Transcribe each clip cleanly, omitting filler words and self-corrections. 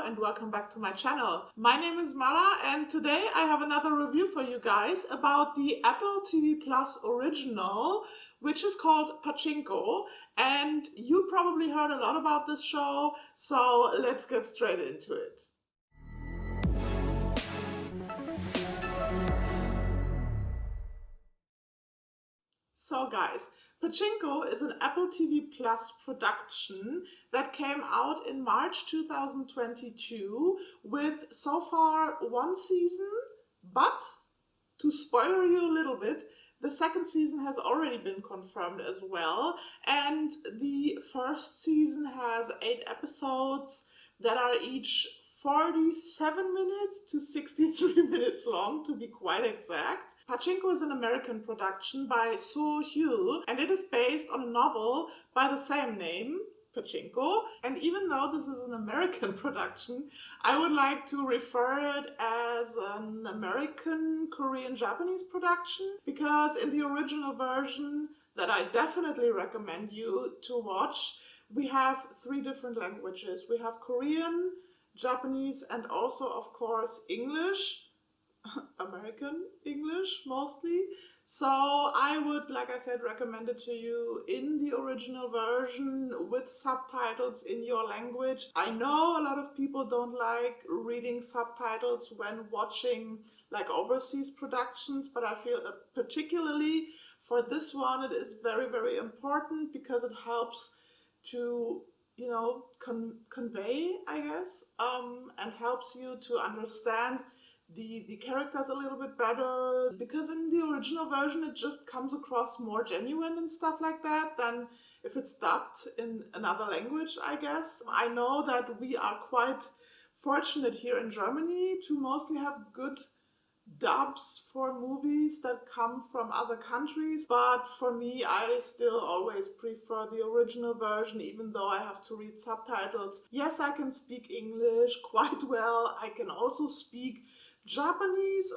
and welcome back to my channel. My name is Mara and today I have another review for you guys about the Apple TV Plus original, which is called Pachinko, and you probably heard a lot about this show, so let's get straight into it. So guys, Pachinko is an Apple TV Plus production that came out in March 2022 with so far one season, but to spoiler you a little bit, the second season has already been confirmed as well, and the first season has 8 episodes that are each 47 minutes to 63 minutes long, to be quite exact. Pachinko is an American production by Hugh, and it is based on a novel by the same name, Pachinko. And even though this is an American production, I would like to refer it as an American, Korean, Japanese production, because in the original version that I definitely recommend you to watch, we have 3 different languages. We have Korean, Japanese, and also, of course, English. American English mostly. So I would, like I said, recommend it to you in the original version with subtitles in your language. I know a lot of people don't like reading subtitles when watching like overseas productions, but I feel particularly for this one it is very, very important because it helps to convey, I guess, and helps you to understand the characters a little bit better, because in the original version it just comes across more genuine and stuff like that than if it's dubbed in another language, I guess. I know that we are quite fortunate here in Germany to mostly have good dubs for movies that come from other countries, but for me I still always prefer the original version, even though I have to read subtitles. Yes, I can speak English quite well. I can also speak Japanese,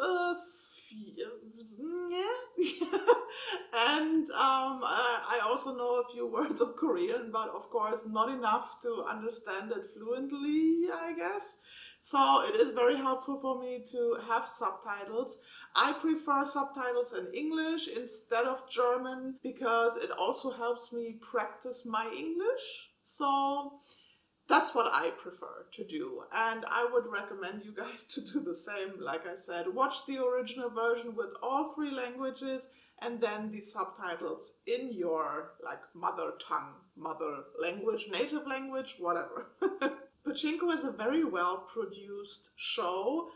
and I also know a few words of Korean, but of course not enough to understand it fluently, I guess. So it is very helpful for me to have subtitles. I prefer subtitles in English instead of German because it also helps me practice my English. So that's what I prefer to do, and I would recommend you guys to do the same. Like I said, watch the original version with all 3 languages and then the subtitles in your mother tongue, mother language, native language, whatever. Pachinko is a very well produced show,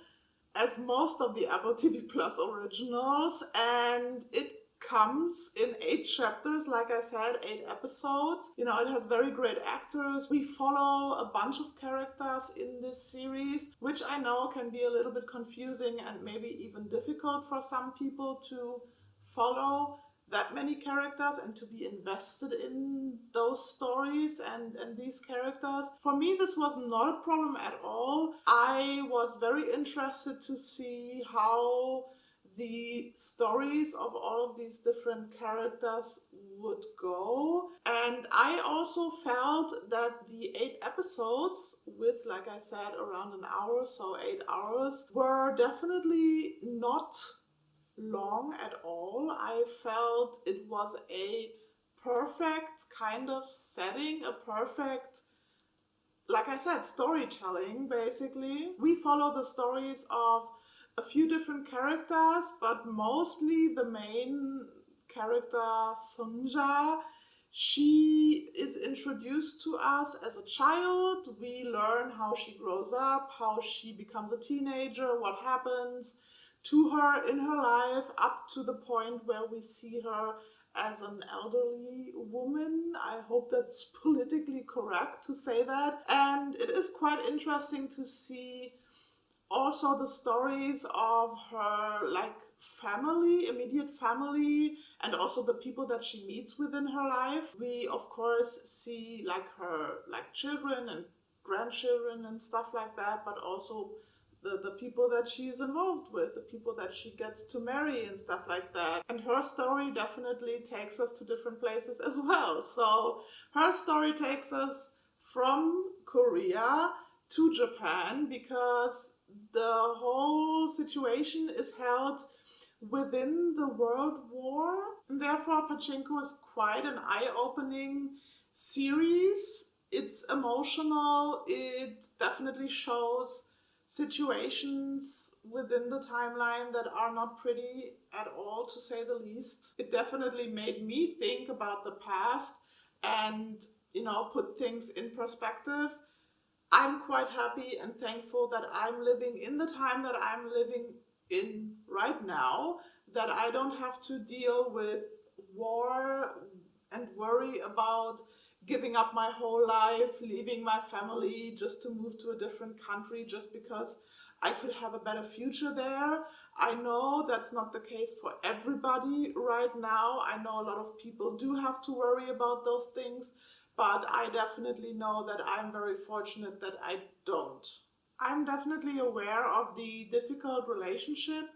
as most of the Apple TV Plus originals, and it comes in 8 chapters, like I said, 8 episodes. It has very great actors. We follow a bunch of characters in this series, which I know can be a little bit confusing and maybe even difficult for some people to follow that many characters and to be invested in those stories and these characters. For me, this was not a problem at all. I was very interested to see how the stories of all of these different characters would go. And I also felt that the 8 episodes, with, like I said, around an hour, so 8 hours, were definitely not long at all. I felt it was a perfect kind of setting, a perfect, like I said, storytelling, basically. We follow the stories of a few different characters, but mostly the main character, Sonja. She is introduced to us as a child. We learn how she grows up, how she becomes a teenager, what happens to her in her life, up to the point where we see her as an elderly woman. I hope that's politically correct to say that. And it is quite interesting to see also the stories of her family, immediate family, and also the people that she meets within her life. We of course see her children and grandchildren and stuff like that, but also the people that she is involved with, the people that she gets to marry and stuff like that. And her story definitely takes us to different places as well. So her story takes us from Korea to Japan because the whole situation is held within the World War. And therefore, Pachinko is quite an eye-opening series. It's emotional. It definitely shows situations within the timeline that are not pretty at all, to say the least. It definitely made me think about the past and, put things in perspective. I'm quite happy and thankful that I'm living in the time that I'm living in right now, that I don't have to deal with war and worry about giving up my whole life, leaving my family just to move to a different country just because I could have a better future there. I know that's not the case for everybody right now. I know a lot of people do have to worry about those things, but I definitely know that I'm very fortunate that I don't. I'm definitely aware of the difficult relationship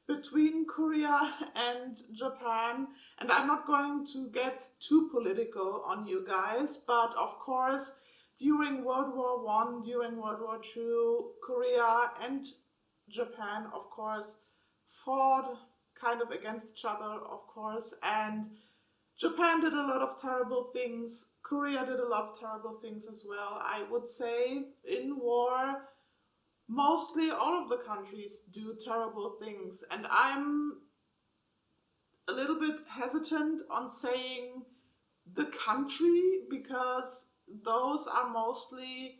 between Korea and Japan, and I'm not going to get too political on you guys, but of course, during World War I, during World War II, Korea and Japan, of course, fought kind of against each other, of course, and Japan did a lot of terrible things. Korea did a lot of terrible things as well. I would say in war, mostly all of the countries do terrible things. And I'm a little bit hesitant on saying the country because those are mostly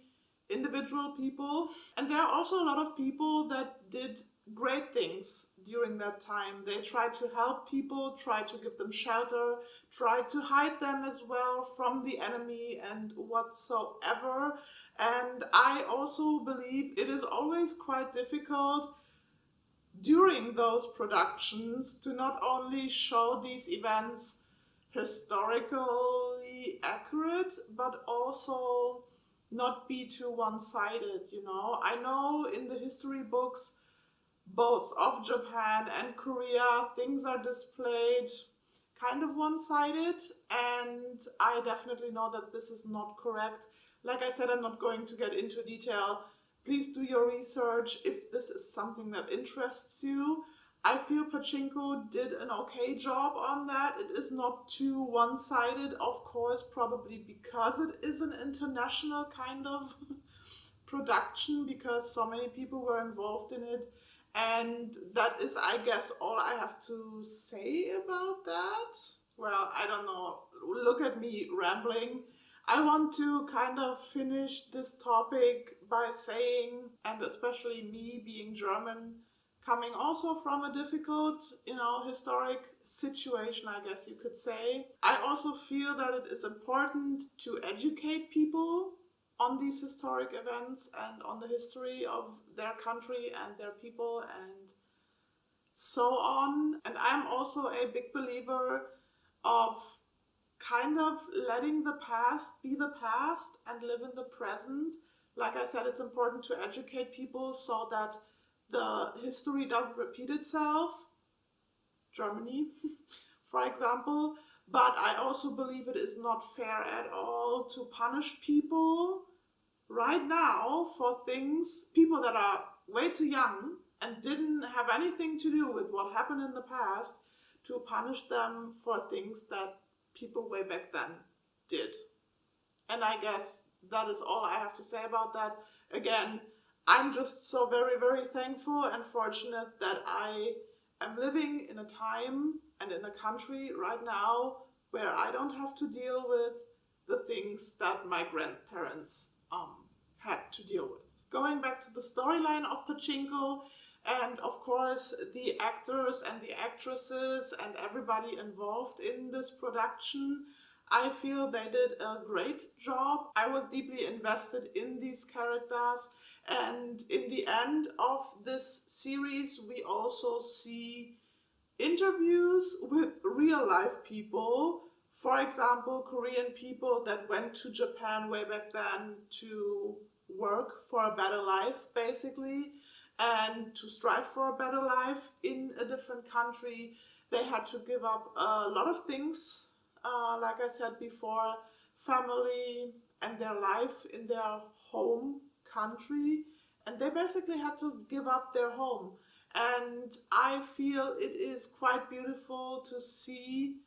individual people. And there are also a lot of people that did great things during that time. They tried to help people, tried to give them shelter, tried to hide them as well from the enemy and whatsoever. And I also believe it is always quite difficult during those productions to not only show these events historically accurate, but also not be too one-sided, I know in the history books, both of Japan and Korea, things are displayed kind of one-sided, and I definitely know that this is not correct. Like I said, I'm not going to get into detail. Please do your research if this is something that interests you. I feel Pachinko did an okay job on that. It is not too one-sided, of course, probably because it is an international kind of production, because so many people were involved in it. And that is, I guess, all I have to say about that. Well, I don't know. Look at me rambling. I want to kind of finish this topic by saying, and especially me being German, coming also from a difficult, historic situation, I guess you could say. I also feel that it is important to educate people on these historic events and on the history of their country and their people and so on. And I'm also a big believer of kind of letting the past be the past and live in the present. Like I said, it's important to educate people so that the history doesn't repeat itself. Germany, for example. But I also believe it is not fair at all to punish people right now for things, people that are way too young and didn't have anything to do with what happened in the past, to punish them for things that people way back then did. And I guess that is all I have to say about that. Again, I'm just so very, very thankful and fortunate that I am living in a time and in a country right now where I don't have to deal with the things that my grandparents had to deal with. Going back to the storyline of Pachinko, and of course the actors and the actresses and everybody involved in this production, I feel they did a great job. I was deeply invested in these characters, and in the end of this series we also see interviews with real life people. For example, Korean people that went to Japan way back then to work for a better life, basically, and to strive for a better life in a different country. They had to give up a lot of things, like I said before, family and their life in their home country, and they basically had to give up their home. And I feel it is quite beautiful to see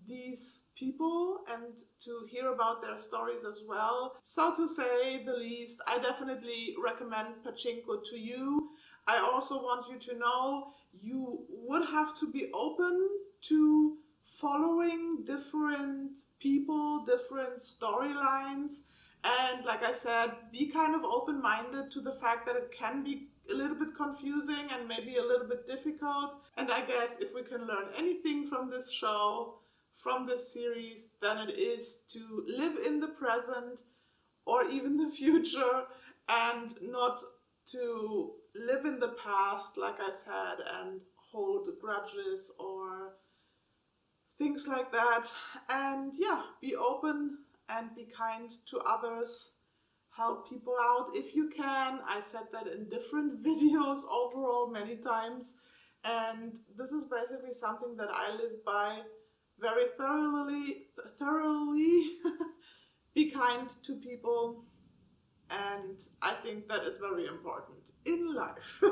these people and to hear about their stories as well. So to say the least, I definitely recommend Pachinko to you. I also want you to know you would have to be open to following different people, different storylines. And like I said, be kind of open-minded to the fact that it can be a little bit confusing and maybe a little bit difficult. And I guess if we can learn anything from this show, from this series, then it is to live in the present or even the future and not to live in the past, like I said, and hold grudges or things like that. And yeah, be open and be kind to others. Help people out if you can. I said that in different videos overall many times. And this is basically something that I live by very thoroughly. Be kind to people, and I think that is very important in life.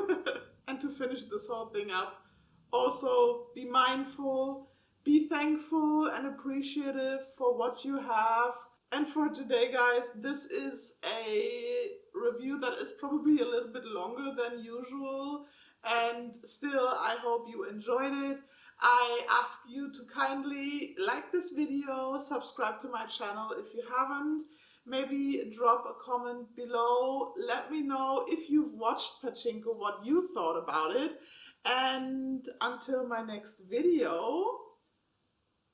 And to finish this whole thing up, also be mindful, be thankful and appreciative for what you have. And for today, guys, this is a review that is probably a little bit longer than usual, and still I hope you enjoyed it. I ask you to kindly like this video, subscribe to my channel if you haven't, maybe drop a comment below, let me know if you've watched Pachinko, what you thought about it, and until my next video,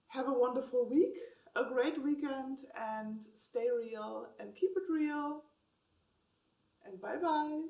have a wonderful week, a great weekend, and stay real and keep it real, and bye bye.